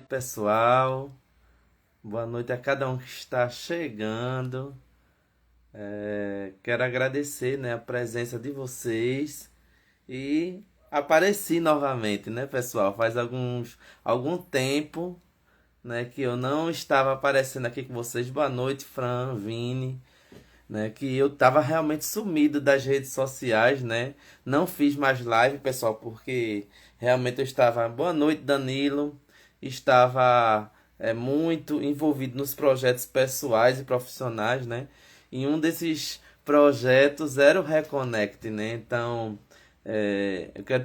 pessoal. Boa noite a cada um que está chegando. Quero agradecer, né, a presença de vocês e apareci novamente, né, pessoal? Faz algum tempo, né, que eu não estava aparecendo aqui com vocês. Boa noite, Fran, Vini, né, que eu estava realmente sumido das redes sociais, né? Não fiz mais live, pessoal, porque realmente eu estava. Boa noite, Danilo. Estava muito envolvido nos projetos pessoais e profissionais, né? E um desses projetos era o Reconnect, né? Então, eu quero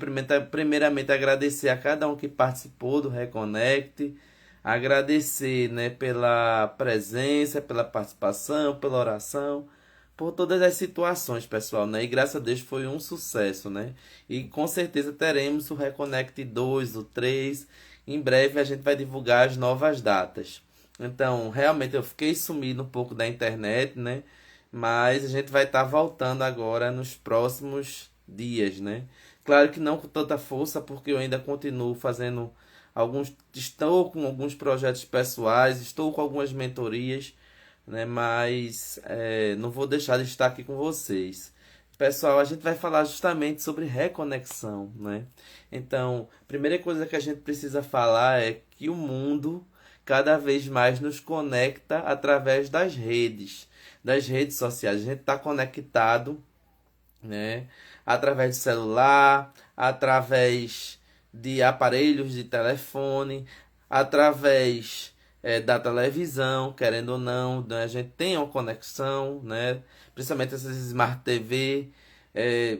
primeiramente agradecer a cada um que participou do Reconnect, agradecer, né, pela presença, pela participação, pela oração, por todas as situações, pessoal, né? E graças a Deus foi um sucesso, né? E com certeza teremos o Reconnect 2, o 3. Em breve a gente vai divulgar as novas datas. Então, realmente eu fiquei sumido um pouco da internet, né? Mas a gente vai estar voltando agora nos próximos dias, né? Claro que não com tanta força, porque eu ainda continuo fazendo estou com alguns projetos pessoais, estou com algumas mentorias, né? Mas não vou deixar de estar aqui com vocês. Pessoal, a gente vai falar justamente sobre reconexão, né? Então, a primeira coisa que a gente precisa falar é que o mundo cada vez mais nos conecta através das redes sociais. A gente está conectado, né? Através de celular, através de aparelhos de telefone, através da televisão, querendo ou não, né? A gente tem uma conexão, né? Principalmente essas Smart TV, é,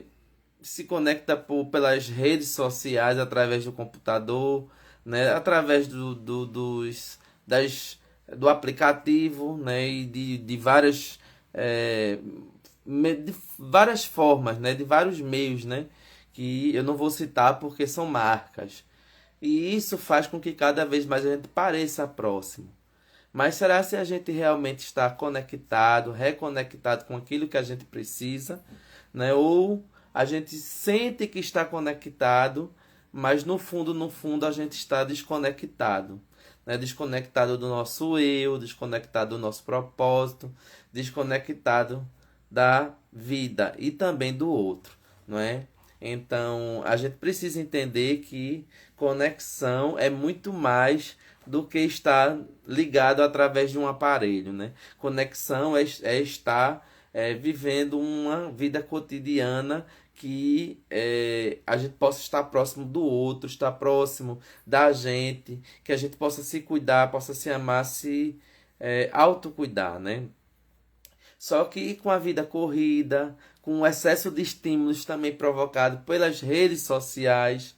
se conecta pelas redes sociais, através do computador, né? Através do aplicativo, né? E de várias é, de várias formas, né? De vários meios, né? Que eu não vou citar porque são marcas. E isso faz com que cada vez mais a gente pareça próximo. Mas será se a gente realmente está conectado, reconectado com aquilo que a gente precisa, né? Ou a gente sente que está conectado, mas no fundo, a gente está desconectado, né? Desconectado do nosso eu, desconectado do nosso propósito, desconectado da vida e também do outro, não é? Então, a gente precisa entender que conexão é muito mais do que estar ligado através de um aparelho, né? Conexão é estar vivendo uma vida cotidiana que a gente possa estar próximo do outro, estar próximo da gente, que a gente possa se cuidar, possa se amar, se autocuidar, né? Só que com a vida corrida, com o excesso de estímulos também provocado pelas redes sociais,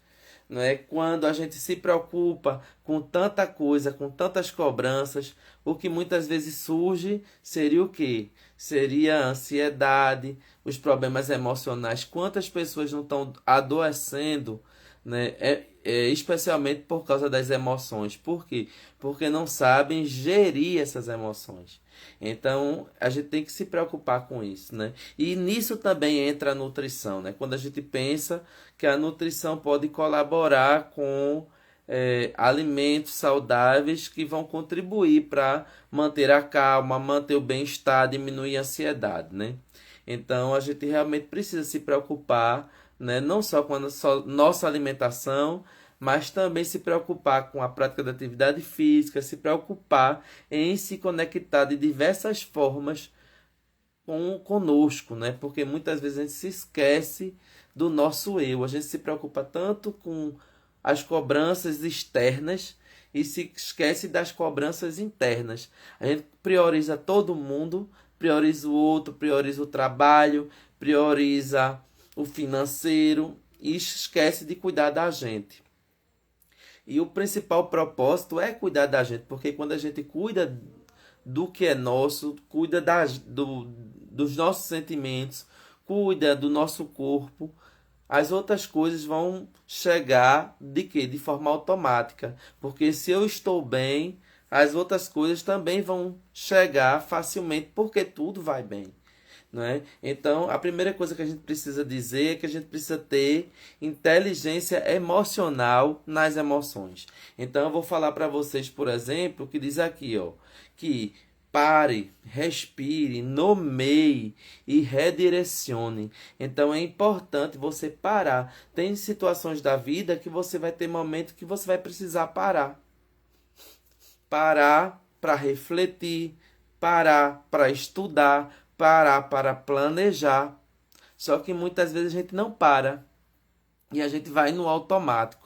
não é? Quando a gente se preocupa com tanta coisa, com tantas cobranças, o que muitas vezes surge seria o quê? Seria a ansiedade, os problemas emocionais. Quantas pessoas não estão adoecendo, né? Especialmente por causa das emoções. Por quê? Porque não sabem gerir essas emoções. Então, a gente tem que se preocupar com isso, né? E nisso também entra a nutrição, né? Quando a gente pensa que a nutrição pode colaborar com alimentos saudáveis que vão contribuir para manter a calma, manter o bem-estar, diminuir a ansiedade, né? Então, a gente realmente precisa se preocupar, né? Não só com a nossa alimentação, mas também se preocupar com a prática da atividade física, se preocupar em se conectar de diversas formas conosco, né? Porque muitas vezes a gente se esquece do nosso eu, a gente se preocupa tanto com as cobranças externas e se esquece das cobranças internas. A gente prioriza todo mundo, prioriza o outro, prioriza o trabalho, prioriza o financeiro e esquece de cuidar da gente. E o principal propósito é cuidar da gente, porque quando a gente cuida do que é nosso, cuida dos nossos sentimentos, cuida do nosso corpo, as outras coisas vão chegar de quê? De forma automática. Porque se eu estou bem, as outras coisas também vão chegar facilmente, porque tudo vai bem. né? Então, a primeira coisa que a gente precisa dizer é que a gente precisa ter inteligência emocional nas emoções. Então, eu vou falar para vocês, por exemplo, que diz aqui, ó, que pare, respire, nomeie e redirecione. Então, é importante você parar. Tem situações da vida que você vai ter momentos que você vai precisar parar. Parar para refletir, parar para estudar, parar para planejar. Só que muitas vezes a gente não para e a gente vai no automático.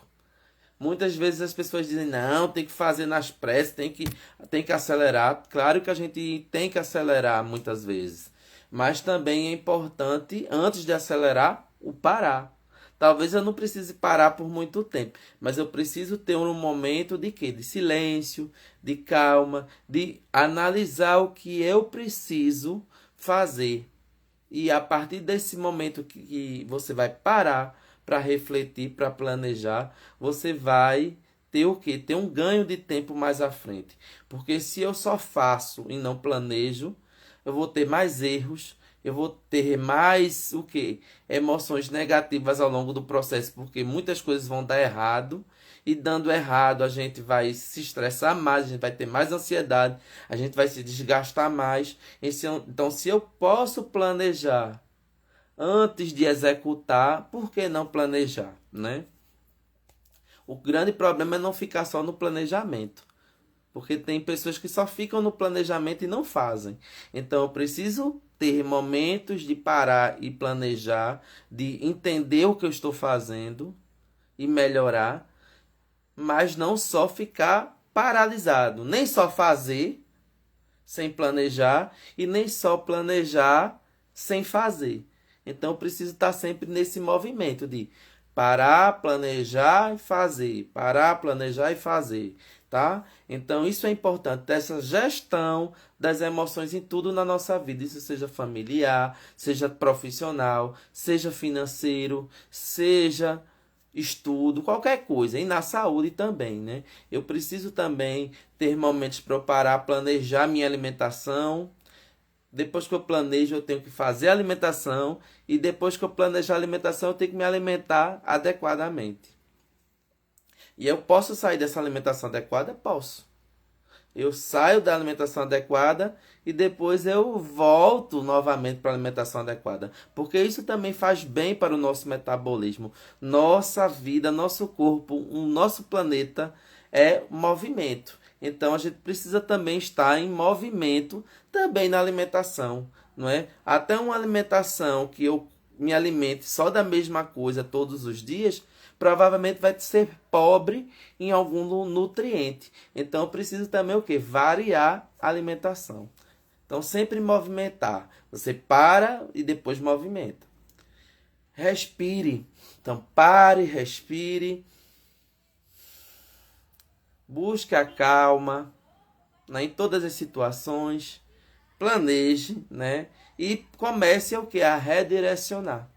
Muitas vezes as pessoas dizem, não, tem que fazer nas pressas, tem que acelerar. Claro que a gente tem que acelerar muitas vezes. Mas também é importante, antes de acelerar, o parar. Talvez eu não precise parar por muito tempo, mas eu preciso ter um momento de quê? De silêncio, de calma, de analisar o que eu preciso fazer. E a partir desse momento que você vai parar para refletir, para planejar, você vai ter o quê? Ter um ganho de tempo mais à frente. Porque se eu só faço e não planejo, eu vou ter mais erros, eu vou ter mais o quê? Emoções negativas ao longo do processo, porque muitas coisas vão dar errado. E dando errado, a gente vai se estressar mais, a gente vai ter mais ansiedade, a gente vai se desgastar mais. Então, se eu posso planejar antes de executar, por que não planejar, né? O grande problema é não ficar só no planejamento. Porque tem pessoas que só ficam no planejamento e não fazem. Então eu preciso ter momentos de parar e planejar, de entender o que eu estou fazendo e melhorar, mas não só ficar paralisado, nem só fazer sem planejar e nem só planejar sem fazer. Então eu preciso estar sempre nesse movimento de parar, planejar e fazer, parar, planejar e fazer, tá? Então isso é importante, essa gestão das emoções em tudo na nossa vida, isso seja familiar, seja profissional, seja financeiro, seja estudo, qualquer coisa, e na saúde também, né? Eu preciso também ter momentos para eu parar, planejar minha alimentação. Depois que eu planejo, eu tenho que fazer a alimentação. E depois que eu planejar a alimentação, eu tenho que me alimentar adequadamente. E eu posso sair dessa alimentação adequada? Posso. Eu saio da alimentação adequada e depois eu volto novamente para a alimentação adequada. Porque isso também faz bem para o nosso metabolismo. Nossa vida, nosso corpo, o nosso planeta é movimento. Então a gente precisa também estar em movimento também na alimentação, não é? Até uma alimentação que eu me alimente só da mesma coisa todos os dias, provavelmente vai ser pobre em algum nutriente. Então eu preciso também o quê? Variar a alimentação. Então sempre movimentar. Você para e depois movimenta. Respire. Então pare, respire. Busque a calma, né, em todas as situações. Planeje, né? E comece o que? A redirecionar.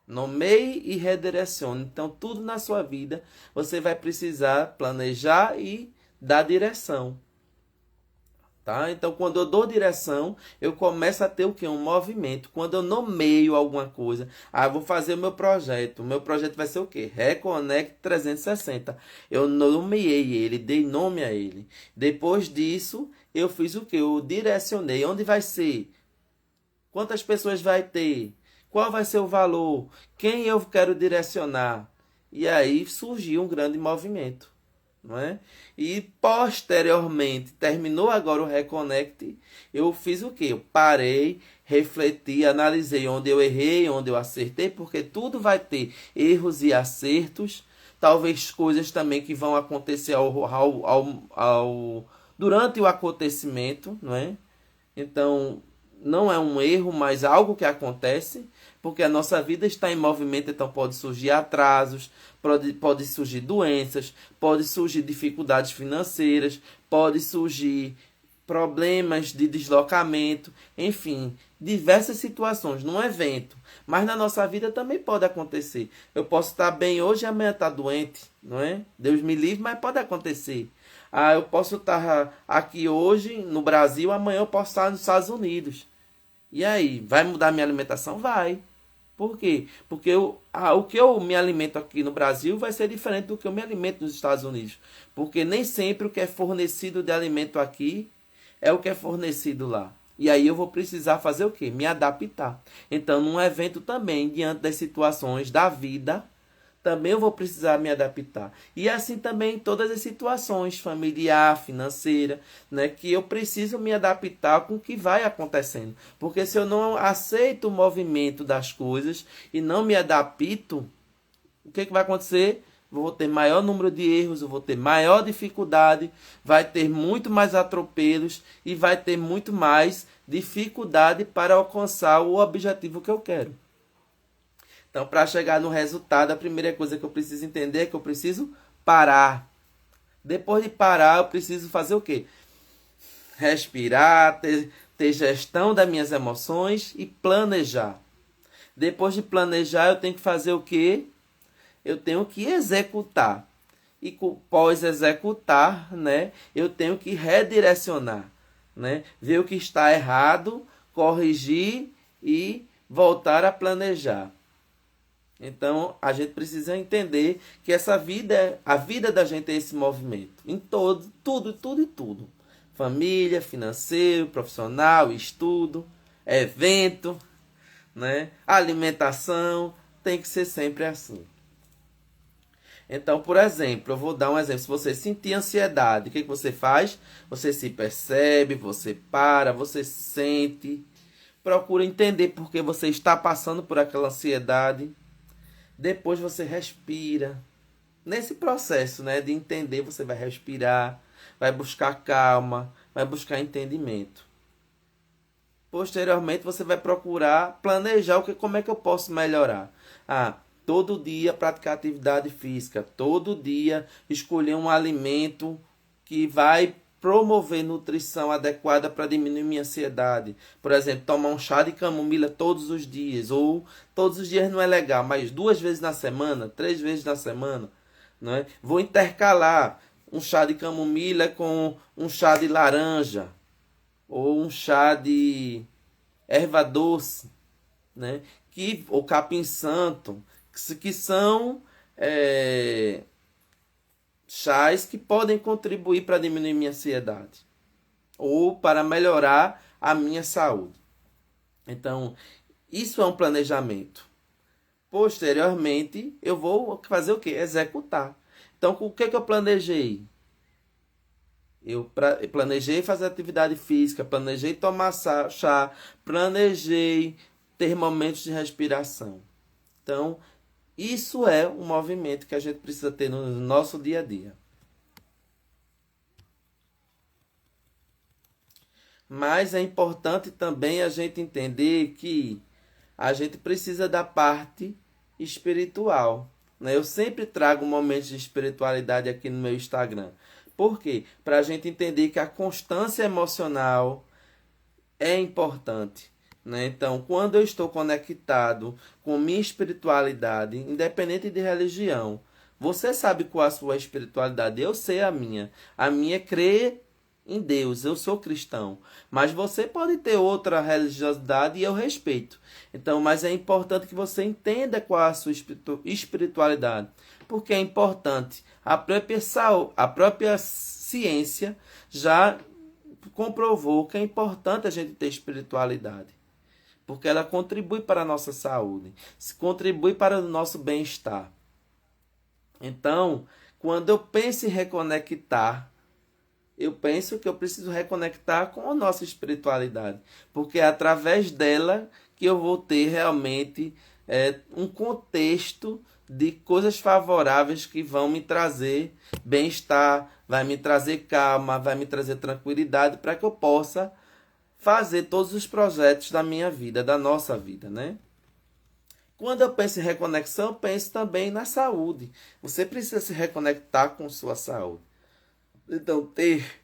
Nomeie e redirecione. Então, tudo na sua vida você vai precisar planejar e dar direção. Tá? Então, quando eu dou direção, eu começo a ter o quê? Um movimento. Quando eu nomeio alguma coisa, eu vou fazer o meu projeto. O meu projeto vai ser o quê? Reconnect 360. Eu nomeei ele, dei nome a ele. Depois disso, eu fiz o quê? Eu direcionei. Onde vai ser? Quantas pessoas vai ter? Qual vai ser o valor? Quem eu quero direcionar? E aí surgiu um grande movimento, não é? E posteriormente, terminou agora o Reconnect, eu fiz o quê? Eu parei, refleti, analisei onde eu errei, onde eu acertei, porque tudo vai ter erros e acertos, talvez coisas também que vão acontecer durante o acontecimento, não é? Então, não é um erro, mas algo que acontece, porque a nossa vida está em movimento, então pode surgir atrasos, pode surgir doenças, pode surgir dificuldades financeiras, pode surgir problemas de deslocamento, enfim, diversas situações num evento. Mas na nossa vida também pode acontecer. Eu posso estar bem hoje e amanhã estar doente, não é? Deus me livre, mas pode acontecer. Eu posso estar aqui hoje no Brasil, amanhã eu posso estar nos Estados Unidos. E aí, vai mudar minha alimentação? Vai. Por quê? Porque o que eu me alimento aqui no Brasil vai ser diferente do que eu me alimento nos Estados Unidos. Porque nem sempre o que é fornecido de alimento aqui é o que é fornecido lá. E aí eu vou precisar fazer o quê? Me adaptar. Então, num evento também, diante das situações da vida, também eu vou precisar me adaptar. E assim também em todas as situações, familiar, financeira, né, que eu preciso me adaptar com o que vai acontecendo. Porque se eu não aceito o movimento das coisas e não me adapto, o que, que vai acontecer? Vou ter maior número de erros, eu vou ter maior dificuldade, vai ter muito mais atropelos e vai ter muito mais dificuldade para alcançar o objetivo que eu quero. Então, para chegar no resultado, a primeira coisa que eu preciso entender é que eu preciso parar. Depois de parar, eu preciso fazer o quê? Respirar, ter gestão das minhas emoções e planejar. Depois de planejar, eu tenho que fazer o quê? Eu tenho que executar. E pós executar, né, eu tenho que redirecionar, né? Ver o que está errado, corrigir e voltar a planejar. Então, a gente precisa entender que essa vida, a vida da gente é esse movimento. Em todo, tudo e tudo. Família, financeiro, profissional, estudo, evento, né? Alimentação, tem que ser sempre assim. Então, por exemplo, eu vou dar um exemplo. Se você sentir ansiedade, o que você faz? Você se percebe, você para, você sente, procura entender por que você está passando por aquela ansiedade. Depois você respira. Nesse processo, né, de entender, você vai respirar, vai buscar calma, vai buscar entendimento. Posteriormente, você vai procurar planejar como é que eu posso melhorar. Todo dia praticar atividade física, todo dia escolher um alimento que vai promover nutrição adequada para diminuir minha ansiedade. Por exemplo, tomar um chá de camomila todos os dias, ou todos os dias não é legal, mas 2 vezes na semana, 3 vezes na semana, não é? Vou intercalar um chá de camomila com um chá de laranja, ou um chá de erva doce, né? Ou capim santo, que são chás que podem contribuir para diminuir minha ansiedade ou para melhorar a minha saúde. Então, isso é um planejamento. Posteriormente, eu vou fazer o quê? Executar. Então, o que eu planejei? Eu planejei fazer atividade física, planejei tomar chá, planejei ter momentos de respiração. Então, isso é um movimento que a gente precisa ter no nosso dia a dia. Mas é importante também a gente entender que a gente precisa da parte espiritual, né? Eu sempre trago momentos de espiritualidade aqui no meu Instagram. Por quê? Para a gente entender que a constância emocional é importante, né? Então, quando eu estou conectado com minha espiritualidade, independente de religião, você sabe qual a sua espiritualidade, eu sei a minha. A minha é crer em Deus, eu sou cristão. Mas você pode ter outra religiosidade e eu respeito. Então, mas é importante que você entenda qual é a sua espiritualidade. Porque é importante. A própria ciência já comprovou que é importante a gente ter espiritualidade. Porque ela contribui para a nossa saúde, contribui para o nosso bem-estar. Então, quando eu penso em reconectar, eu penso que eu preciso reconectar com a nossa espiritualidade. Porque é através dela que eu vou ter realmente um contexto de coisas favoráveis que vão me trazer bem-estar, vai me trazer calma, vai me trazer tranquilidade para que eu possa fazer todos os projetos da minha vida, da nossa vida, né? Quando eu penso em reconexão, eu penso também na saúde. Você precisa se reconectar com sua saúde. Então, ter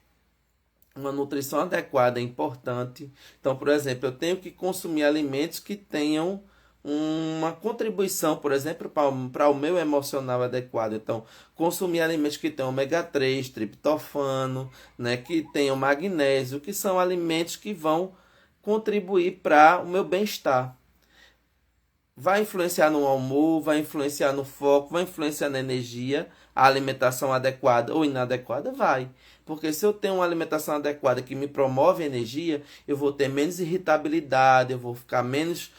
uma nutrição adequada é importante. Então, por exemplo, eu tenho que consumir alimentos que tenham uma contribuição, por exemplo, para o meu emocional adequado. Então, consumir alimentos que tenham ômega 3, triptofano, né, que tenham magnésio, que são alimentos que vão contribuir para o meu bem-estar. Vai influenciar no humor, vai influenciar no foco, vai influenciar na energia, a alimentação adequada ou inadequada? Vai. Porque se eu tenho uma alimentação adequada que me promove energia, eu vou ter menos irritabilidade, eu vou ficar menos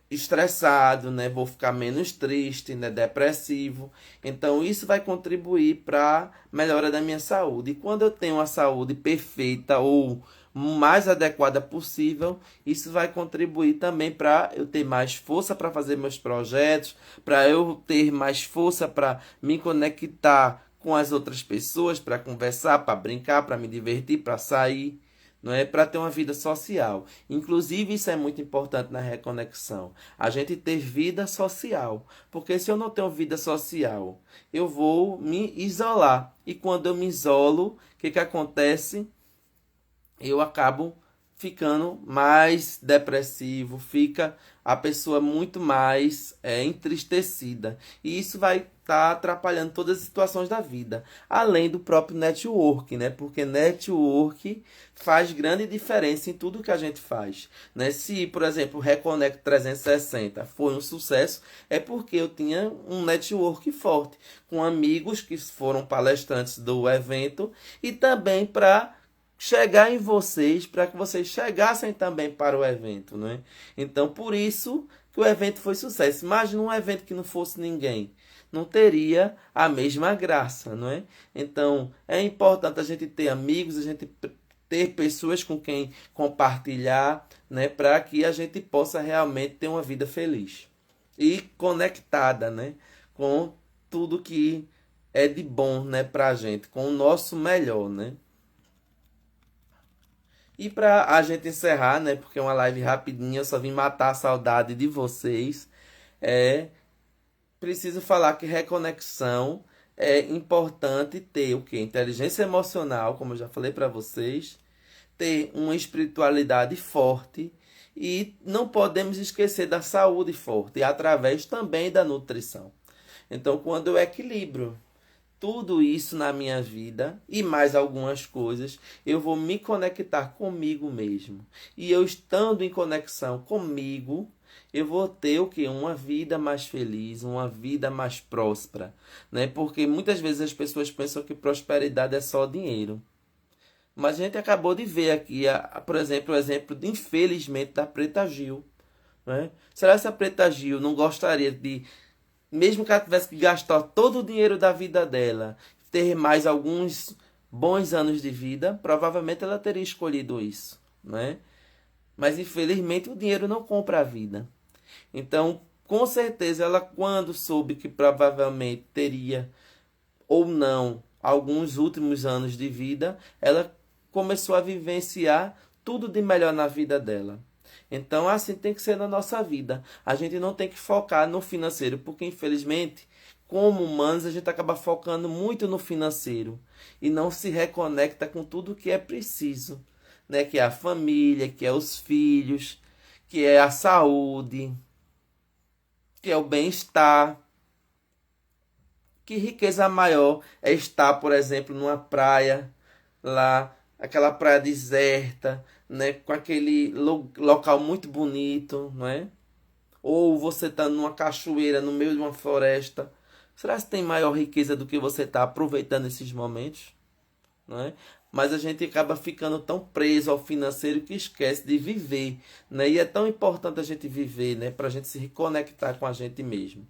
estressado, né? Vou ficar menos triste, né? Depressivo. Então isso vai contribuir para a melhora da minha saúde. E quando eu tenho a saúde perfeita ou mais adequada possível, isso vai contribuir também para eu ter mais força para fazer meus projetos, para eu ter mais força para me conectar com as outras pessoas, para conversar, para brincar, para me divertir, para sair, não é, para ter uma vida social. Inclusive, isso é muito importante na reconexão. A gente ter vida social. Porque se eu não tenho vida social, eu vou me isolar. E quando eu me isolo, o que acontece? Eu acabo ficando mais depressivo, fica a pessoa muito mais entristecida. E isso vai estar atrapalhando todas as situações da vida. Além do próprio network, né? Porque network faz grande diferença em tudo que a gente faz. Né? Se, por exemplo, o Reconnect 360 foi um sucesso, é porque eu tinha um network forte, com amigos que foram palestrantes do evento e também para chegar em vocês, para que vocês chegassem também para o evento, né? Então, por isso que o evento foi sucesso. Imagina um evento que não fosse ninguém, não teria a mesma graça, não é? Então, é importante a gente ter amigos, a gente ter pessoas com quem compartilhar, né, para que a gente possa realmente ter uma vida feliz e conectada, né, com tudo que é de bom, né, para a gente, com o nosso melhor, né? E para a gente encerrar, né, porque é uma live rapidinha, eu só vim matar a saudade de vocês, é preciso falar que reconexão é importante ter o quê? Inteligência emocional, como eu já falei para vocês, ter uma espiritualidade forte e não podemos esquecer da saúde forte, através também da nutrição. Então, quando eu equilibro tudo isso na minha vida e mais algumas coisas, eu vou me conectar comigo mesmo. E eu estando em conexão comigo, eu vou ter o que? Uma vida mais feliz, uma vida mais próspera, né? Porque muitas vezes as pessoas pensam que prosperidade é só dinheiro. Mas a gente acabou de ver aqui, por exemplo, o exemplo, infelizmente, da Preta Gil. Né? Será que a Preta Gil não gostaria de, mesmo que ela tivesse que gastar todo o dinheiro da vida dela, ter mais alguns bons anos de vida, provavelmente ela teria escolhido isso, né? Mas infelizmente o dinheiro não compra a vida. Então, com certeza, ela quando soube que provavelmente teria ou não alguns últimos anos de vida, ela começou a vivenciar tudo de melhor na vida dela. Então, assim tem que ser na nossa vida. A gente não tem que focar no financeiro, porque infelizmente, como humanos, a gente acaba focando muito no financeiro e não se reconecta com tudo que é preciso, né? Que é a família, que é os filhos, que é a saúde, que é o bem-estar. Que riqueza maior é estar, por exemplo, numa praia lá, aquela praia deserta, né, com aquele local muito bonito, não é? Ou você está numa cachoeira no meio de uma floresta. Será que tem maior riqueza do que você está aproveitando esses momentos? Não é? Mas a gente acaba ficando tão preso ao financeiro que esquece de viver, né? E é tão importante a gente viver, né, para a gente se reconectar com a gente mesmo.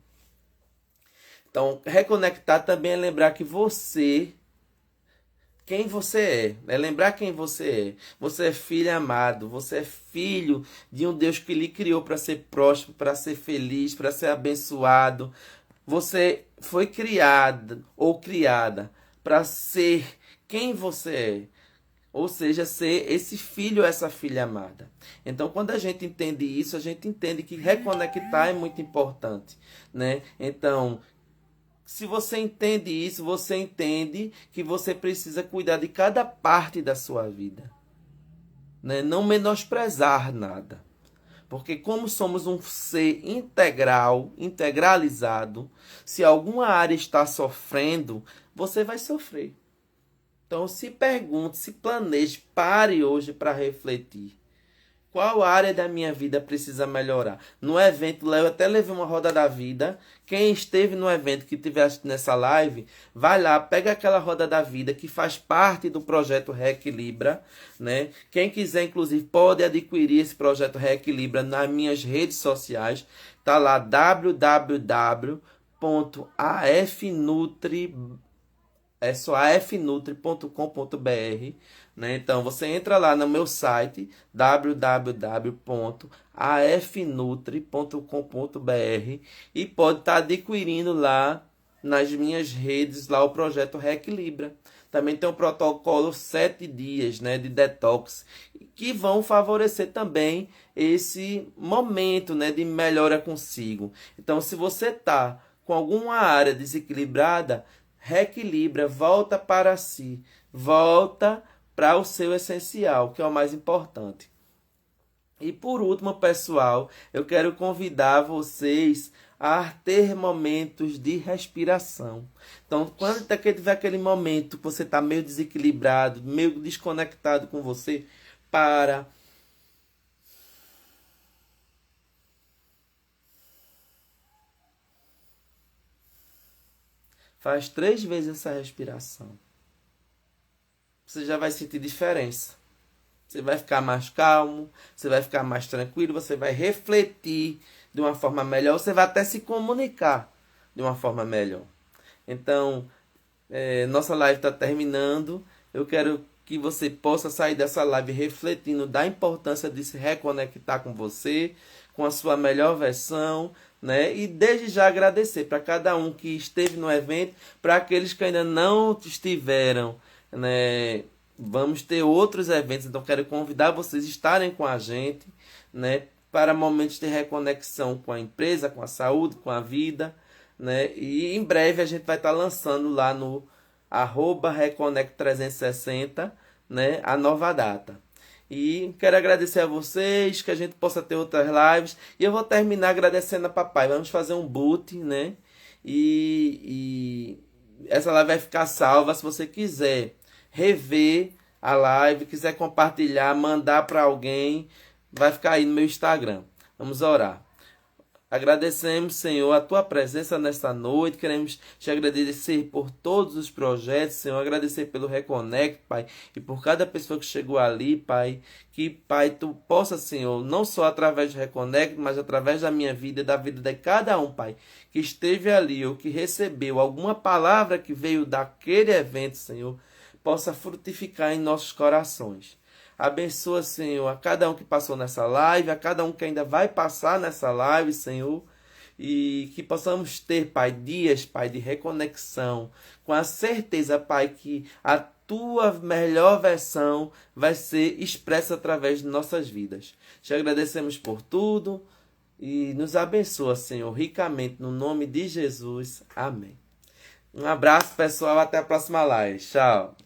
Então, reconectar também é lembrar que você, quem você é lembrar quem você é. Você é filho amado, você é filho de um Deus que lhe criou para ser próspero, para ser feliz, para ser abençoado. Você foi criado ou criada para ser quem você é. Ou seja, ser esse filho ou essa filha amada. Então, quando a gente entende isso, a gente entende que reconectar é muito importante, né? Então, se você entende isso, você entende que você precisa cuidar de cada parte da sua vida, né? Não menosprezar nada. Porque como somos um ser integral, integralizado, se alguma área está sofrendo, você vai sofrer. Então se pergunte, se planeje, pare hoje para refletir. Qual área da minha vida precisa melhorar? No evento, eu até levei uma roda da vida. Quem esteve no evento, que estiver assistindo nessa live, vai lá, pega aquela roda da vida que faz parte do projeto Reequilibra, né? Quem quiser, inclusive, pode adquirir esse projeto Reequilibra nas minhas redes sociais. Tá lá www.afnutri, é só afnutri.com.br, né? Então você entra lá no meu site www.afnutri.com.br e pode estar adquirindo lá nas minhas redes lá o projeto Reequilibra. Também tem um protocolo 7 dias, né, de detox, que vão favorecer também esse momento, né, de melhora consigo. Então, se você está com alguma área desequilibrada, reequilibra, volta para si, volta para o seu essencial, que é o mais importante. E por último, pessoal, eu quero convidar vocês a ter momentos de respiração. Então, quando tiver aquele momento que você está meio desequilibrado, meio desconectado com você, para. Faz 3 vezes essa respiração. Você já vai sentir diferença. Você vai ficar mais calmo, você vai ficar mais tranquilo, você vai refletir de uma forma melhor, você vai até se comunicar de uma forma melhor. Então, nossa live está terminando. Eu quero que você possa sair dessa live refletindo da importância de se reconectar com você, com a sua melhor versão, né? E desde já agradecer para cada um que esteve no evento, para aqueles que ainda não estiveram, né? Vamos ter outros eventos, então quero convidar vocês a estarem com a gente, né? Para momentos de reconexão com a empresa, com a saúde, com a vida, né? E em breve a gente vai estar lançando lá no @Reconect360, né, a nova data. E quero agradecer a vocês, que a gente possa ter outras lives. E eu vou terminar agradecendo a papai. Vamos fazer um boot, né? E essa live vai ficar salva. Se você quiser rever a live, quiser compartilhar, mandar para alguém, vai ficar aí no meu Instagram. Vamos orar. Agradecemos, Senhor, a Tua presença nesta noite. Queremos Te agradecer por todos os projetos, Senhor. Agradecer pelo Reconnect, Pai. E por cada pessoa que chegou ali, Pai. Que, Pai, Tu possa, Senhor, não só através do Reconnect, mas através da minha vida e da vida de cada um, Pai, que esteve ali ou que recebeu alguma palavra que veio daquele evento, Senhor, possa frutificar em nossos corações. Abençoa, Senhor, a cada um que passou nessa live, a cada um que ainda vai passar nessa live, Senhor. E que possamos ter, Pai, dias, Pai, de reconexão. Com a certeza, Pai, que a Tua melhor versão vai ser expressa através de nossas vidas. Te agradecemos por tudo e nos abençoa, Senhor, ricamente, no nome de Jesus. Amém. Um abraço, pessoal. Até a próxima live. Tchau.